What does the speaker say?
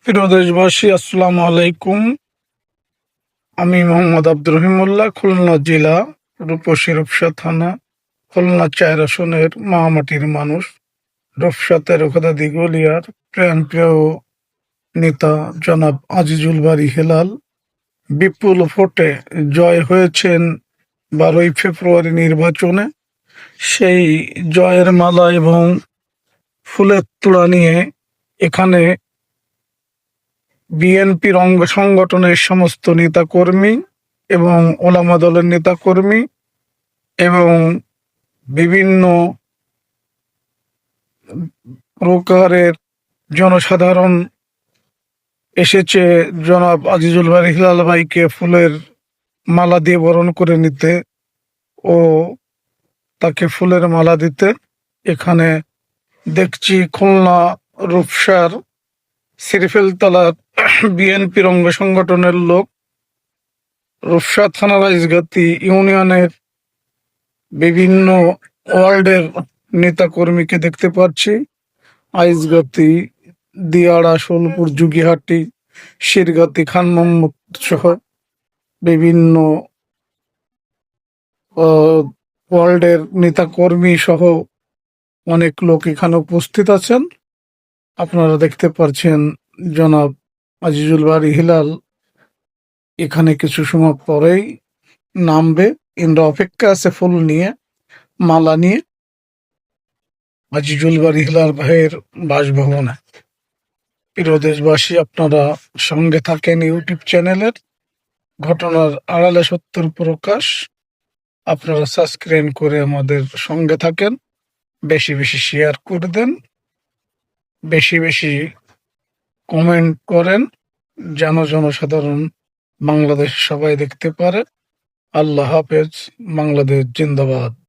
প্রিয় দেশবাসী, আসসালামু আলাইকুম। আমি মোহাম্মদ আব্দুর রহিমুল্লাহ, খুলনা জেলা, রূপসী রূপসা থানা, খুলনা ৪ আসনের মামাটির মানুষ, রূপসা ১৩ দিঘলিয়ার প্রাণপ্রিয় নেতা জনাব আজিজুল বারী হেলাল বিপুল ভোটে জয় হয়েছেন ১২ই ফেব্রুয়ারি নির্বাচনে। সেই জয়ের মালা এবং ফুলের তোড়া নিয়ে এখানে বিএনপির অঙ্গ সংগঠনের সমস্ত নেতাকর্মী এবং ওলামা দলের নেতাকর্মী এবং বিভিন্ন প্রকারের জনসাধারণ এসেছে জনাব আজিজুল বারী হিলাল ভাইকে ফুলের মালা দিয়ে বরণ করে নিতে ও তাকে ফুলের মালা দিতে। এখানে দেখছি খুলনা রূপসার শ্রীফেলতলার বিএনপির অঙ্গ সংগঠনের লোক, রূপসা থানার আইজগাতি ইউনিয়নের বিভিন্ন ওয়ার্ডের নেতাকর্মীকে দেখতে পাচ্ছি। আইজগাতি, দিয়াড়া, সোলপুর, যুগিহাটি, শিরগাতি, খান মোহাম্মদ সহ বিভিন্ন ওয়ার্ল্ডের নেতাকর্মী সহ অনেক লোক এখানে উপস্থিত আছেন। আপনারা দেখতে পাচ্ছেন জনাব আজিজুল বারী হিলাল এখানে কিছু সময় পরেই নামবে। ইন্দ্র অপেক্ষা আছে ফুল নিয়ে, মালা নিয়ে আজিজুল বারী হিলাল ভাইয়ের বাসভবনে। প্রিয় দেশবাসী, আপনারা সঙ্গে থাকেন ইউটিউব চ্যানেলের ঘটনার আড়ালে সত্যর প্রকাশ। আপনারা সাবস্ক্রাইব করে আমাদের সঙ্গে থাকেন, বেশি বেশি শেয়ার করে দেন, বেশি বেশি কমেন্ট করেন, যেন জনসাধারণ বাংলাদেশ সবাই দেখতে পারে। আল্লাহ হাফেজ। বাংলাদেশ জিন্দাবাদ।